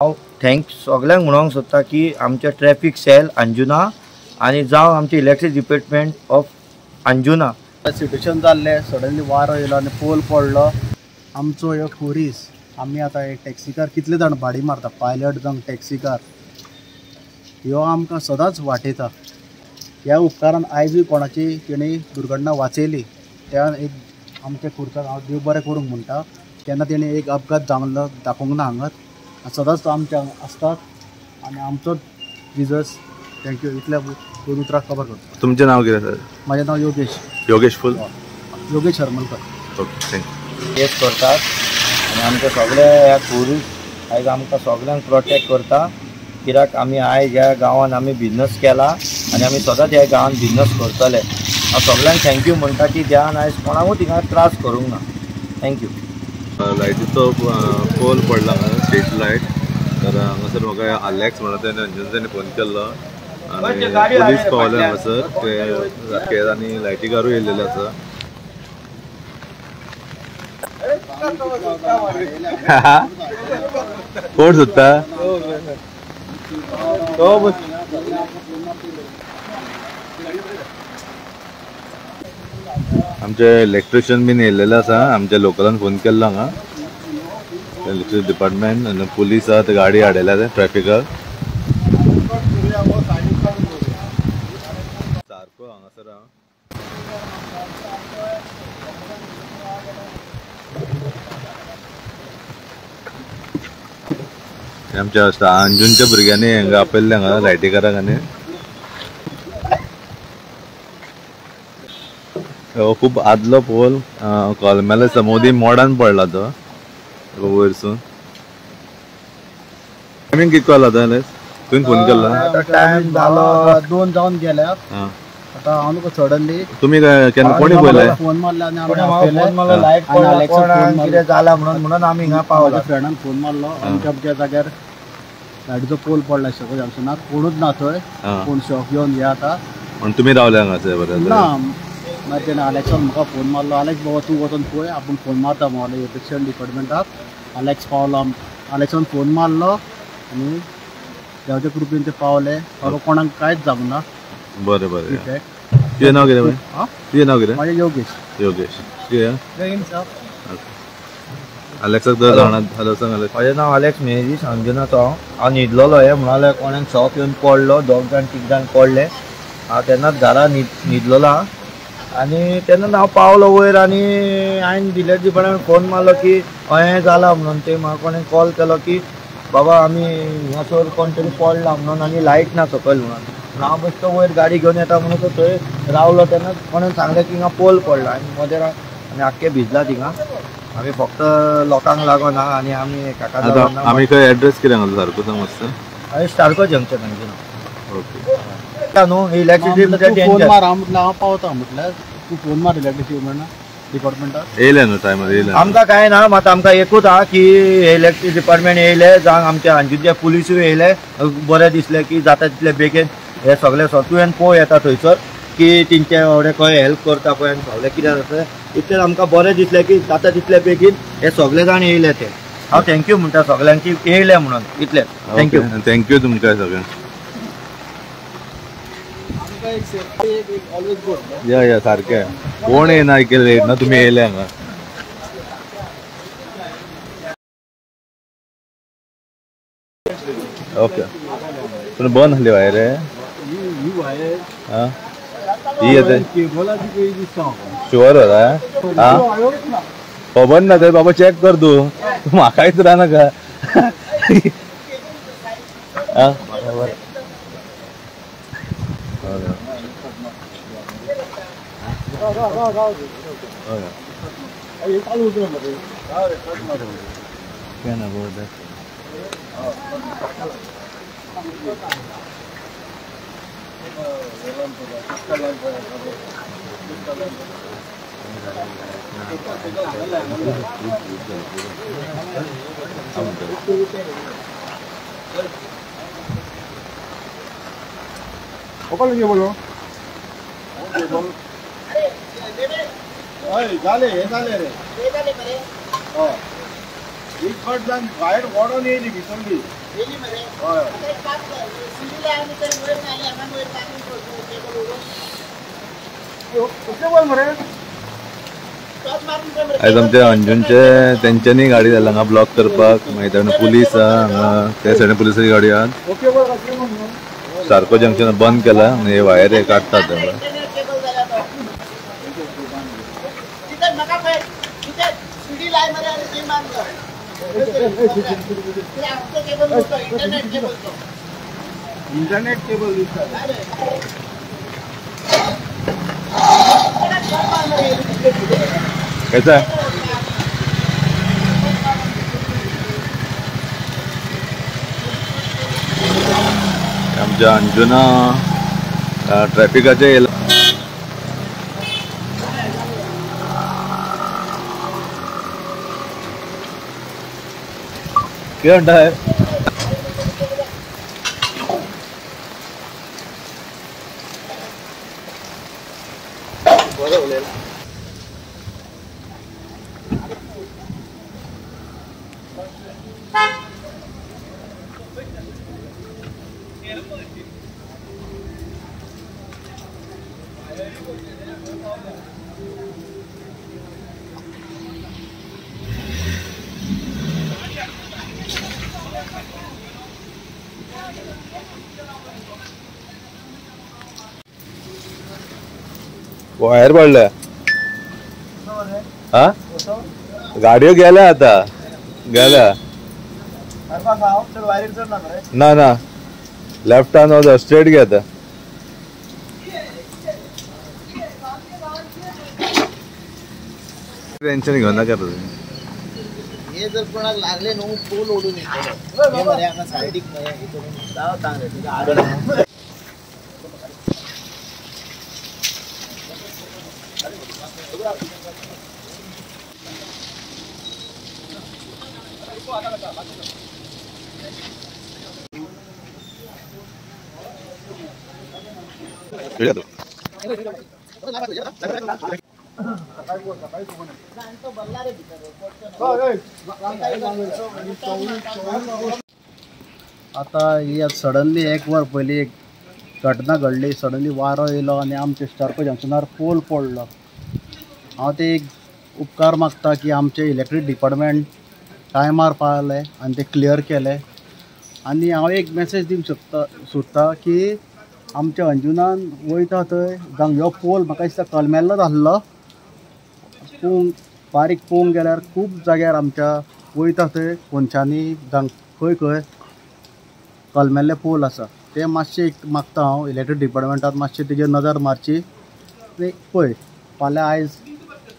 हांव थँक्स सगळ्यांक म्हणूंक सोदता की आमचे ट्रॅफिक सेल अंजुना आनी जावं आमचे electric department of Anjuna situation जाल्लें सडनली वारो येयलो आनी पोल पडलो आमचो ह्यो खुरीस आमी आतां एक टॅक्सीकार कितले जाण भाडी मारता पायलट जावं टॅक्सीकार ह्यो आमकां सदांच वाटयता ह्या उपकारान आयजूय कोणाची तेणी दुर्घटना वाचयली त्या एक आमच्या खुर्साक हांव देव बरें करूंक म्हणटा केन्ना तेणी एक अपघात जाल्लो दाखोवंक ना हांगा सदांच आमच्या असतात आनी आमचो जिजस थँक्यू इतल्या दोन उतरां खबर करता. तुमचें नांव कितें सर? म्हजें नांव Yogesh. Yogesh full? Yogesh Harmalkar. Okay thank you. केस करतात आनी आमचे सगळे ह्या टुरिस्ट आयज आमकां सगळ्यांक प्रोटेक्ट करता कित्याक आमी आयज ह्या गांवांत आमी बिजनस केला आनी आमी सदांच ह्या गांवांत बिजनस करतले. हांव सगळ्यांक थँक्यू म्हणटा की देवान आयज कोणाकूच थिंगा त्रास करूंक ना. थँक्यू. लायटीचो पोल पडला हांगा स्ट्रीट लायट तर हांगासर म्हाका आलेक्स म्हणटा तेणे अंजुनाच्यानी फोन केल्लो आनी पुलीस पावले हांगासर ते राखेर आनी लायटीकारूय येयल्लेले आसा. कोण सोदता? आमचे इलेक्ट्रिशियन बीन येयल्लेले आसा आमच्या लोकलान फोन केल्लो हांगा इलेक्ट्रिक डिपार्टमेंट आनी पुलीस आहा ते गाडी हाडयल्या ते ट्रॅफिकाक सारको हांगासर आहा. आमच्या अंजुनच्या भुरग्यांनी हांगा आपयल्ले हांगा लायटीकाराक आनी खूब आदलो पोल कोलमेला मोदी मोडान पडला तो वयरसून. टायमींग कितको जाला तो तुवें फोन केल्लो? टायम जालो 2 जावन गेल्यात. आतां हांव न्हू सडनली तुमी केन्ना कोणी पयले फोन मारला आनी फोन मारलो लायट पडला कितें जाला म्हणून आमी हिंगा पावला. फ्रेंडान फोन मारलो आमच्या जाग्यार लायटीचो पोल पडला सकयल आमचे ना कोणूच ना थंय कोण शॉक घेवन या आतां म्हणून तुमी रावले हांगासर बरें ना मागीर तेणें आलेक्सान म्हाका फोन मारलो आलेक्स बाबा तूं वचून पळय आपूण फोन मारता म्हणलो इलेक्ट्रिशन डिपार्टमेंटाक आलेक्स पावलो आलेक्सान फोन मारलो आनी देवाच्या कृपेन ते पावले बाबा कोणाक कांयच जावंक ना. बरें बरें. तुजें नांव कितें? तुजें नांव कितें? म्हजें योगेश. योगेश कितें? अलेक्साक तर जाणा हॅलो सांग अलेक्स. म्हजें नांव अलेक्स मेहदीस अंजुनाचो. हांव न्हिदलोलो हे म्हणाले कोणाक शॉक येवन पडलो 2 जाण 3 जाण पडले. हांव तेन्नाच घरा न्हिदलोलो आनी तेन्ना हांव पावलो वयर आनी हांवें डिलेट डिपार्टमेंट फोन मारलो की अहें जाला म्हणून ते म्हाका कोणें कॉल केलो की बाबा आमी हिंगासर कोण तरी पडला म्हणून आनी लायट ना सकयल म्हणून. हांव बेश्टो वयर गाडी घेवन येता म्हणून तो थंय रावलो तेन्ना कोणें सांगलें की हिंगा पोल पडला आनी मदेर आनी आख्खे भिजला थिंगा. आमी फक्त लोकांक लागोना आनी आमी काका आमी खंय एड्रेस कितें घालता सारको सांग मातसो? हांवें स्टारको जंक्शन हांगचे. ओके न्हू इलेक्ट्रिसिटी फोन मार हांव पावता म्हटल्यार तूं फोन मार इलेक्ट्रिसिटी डिपार्टमेंटाक येयले न्हू टायमार येयले. आमकां कांय ना मात आमकां एकूच आहा की इलेक्ट्रीक डिपार्टमेंट येयले जावं आमच्या अंजुनचे पुलिसूय येयले बरें दिसलें की जाता तितले बेगीन हे सगळे तुवें पळोवं येता थंयसर की तेंचे एवढे खंय हेल्प करता पळय आनी सगळें कितें जाता इतलें आमकां बरें दिसलें की जाता तितले बेगीन हे सगळे जाण येयले ते. हांव थँक्यू म्हणटा सगळ्यांक की येयले म्हणून इतलें. थँक्यू. थँक्यू तुमकां सगळ्यांक. या सारकें कोण येना केले ना तुमी येयले हांगा. ओके पूण बंद आहली भायर रे ही येते शुअर होता खबर ना ते बाबा चेक कर तू म्हाकायच रानाका. झाले हे झाले रे एक फाट जाण भायर ओडून येयली भितरली आयज आमच्या अंजुनचे तेंच्यांनी गाडी झाला हांगा ब्लॉक करपाक मागीर पुलीस हांगा त्या सायडीन पुलिसाची गाडी आहा सारको जंक्शन बंद केला आनी हे वायर हे काडटात इंटरनेट केबल कैसा है आमच्या अंजुना ट्रॅफिकाचे कितें म्हणटा वायर पडल्या हा गाडयो गेल्या आता गेल्या ना ना लेफ्टान वचो स्ट्रेट घे आता टेन्शन घेऊ नका तुम्ही हे जर कोणाक लागले न्हू पोल ओडून येतलो हे मरे हांगा सायडीक मरे इकडून जाव तांगरे तुका आडले आता ही सडनली एक वर पयली एक घटना घडली सडनली वारो येयलो आनी आमच्या स्टार्को जंक्शनार पोल पडलो हांव ते एक उपकार मागता की आमचे इलेक्ट्रीक डिपार्टमेंट टायमार पावले आनी ते क्लियर केले आनी हांव एक मेसेज दिवंक सोदता की आमच्या अंजुनान वयता थंय जावं ह्यो पोल म्हाका दिसता कलमेल्लोच आसलो पूण बारीक पळोवंक गेल्यार खूब जाग्यार आमच्या वयता थंय कोनशांनी जावं खंय खंय कलमेल्ले पोल आसा ते मातशें एक मागता हांव इलेक्ट्रीक डिपार्टमेंटात मातशें तेजेर नजर मारची आनी पळय फाल्यां आयज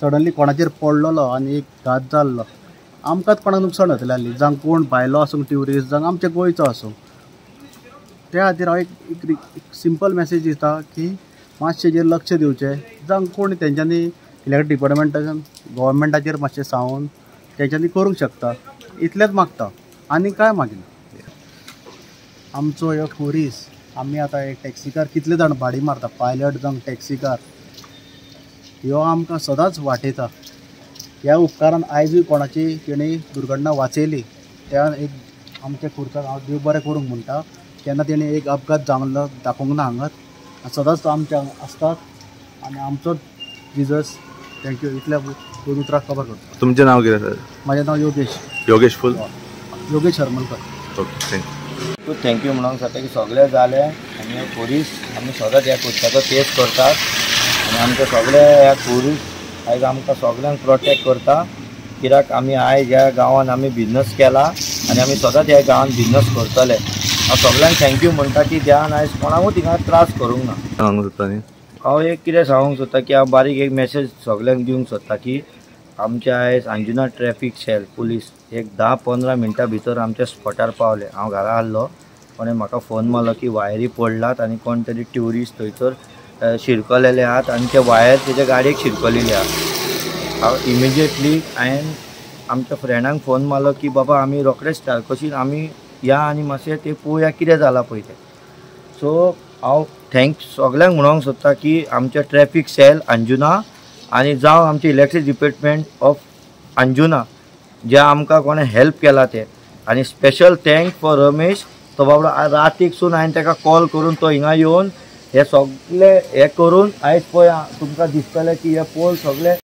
सडनली कोणाचेर पडलेलो आनी एक घात जाल्लो आमकांच कोणाक नुकसाण जातलें आसली जावं कोण भायलो आसूं ट्युरिस्ट जावं आमचे गोंयचो आसूं त्या खातीर हांव एक सिंपल मेसेज दिता की मातशें हेजेर लक्ष दिवचें जावं कोण तेंच्यांनी इलेक्ट्रीक डिपार्टमेंटाच्यान गव्हर्मेंटाचेर मातशें सांगून तेंच्यांनी करूंक शकता इतलेंच मागता आनी कांय मागिना आमचो ह्यो टुरिस्ट आमी आतां एक टॅक्सीकार कितले जाण भाडी मारता पायलट जावं टॅक्सीकार ह्यो आमकां सदांच वाटयता ह्या उपकारान आयजूय कोणाची तेणी दुर्घटना वाचयली त्या एक आमच्या खुर्साक हांव देव बरें करूंक म्हणटा केन्ना तेणी एक अपघात जाल्लो दाखोवंक ना हांगाच सदांच तो आमच्या आसतात आनी आमचो जिजस थँक्यू इतल्या दोन उतरां खबर करता तुमचें नांव कितें सर म्हजें नांव Yogesh full Yogesh Harmalkar okay thank you thank you म्हणूंक जाता की सगळें जालें आनी टुरिस्ट आमी सदांच ह्या खुर्साचो तेच करतात आनी आमचे सगळे ह्या टुरिस्ट आयज आमकां सगळ्यांक प्रोटेक्ट करता कित्याक आमी आयज ह्या गांवांत आमी बिजनस केला आनी आमी सदांच ह्या गांवांत बिजनस करतले हांव सगळ्यांक थँक्यू म्हणटा की देवान आयज कोणाकूच थिंगा त्रास करूंक ना सांगूंक सोदता न्ही हांव एक कितें सांगूंक सोदता की हांव बारीक एक मेसेज सगळ्यांक दिवंक सोदता की आमच्या आयज अंजुना ट्रॅफिक सेल पुलीस एक 10-15 मिनटां भितर आमच्या स्पॉटार पावले हांव घरा आसलो कोणें म्हाका फोन मारलो की वायरी पडलात आनी कोण तरी ट्युरिस्ट थंयसर शिरकलेले आहात आनी ते वायर तेज्या गाडयेक शिरकलेले आहात हांव इमिजिएटली हांवें आमच्या फ्रेंडांक फोन मारलो की बाबा आमी रोखडेच कशी आमी या आनी मातशें ते पळोवया कितें जालां पळय तें सो हांव सगळ्यांक म्हणूंक सोदता की आमच्या ट्रॅफिक सेल अंजुना आनी जावं आमचे इलेक्ट्रीक डिपार्टमेंट ऑफ अंजुना जे आमकां कोणें हेल्प केला ते आनी स्पेशल थँक्स फॉर रमेश. तो बाबडो रातीकसून हांवें ताका कॉल करून तो हिंगा येवन हे सगळे हे करून आयज पळय तुमकां दिसतलें की हे पोल सगळे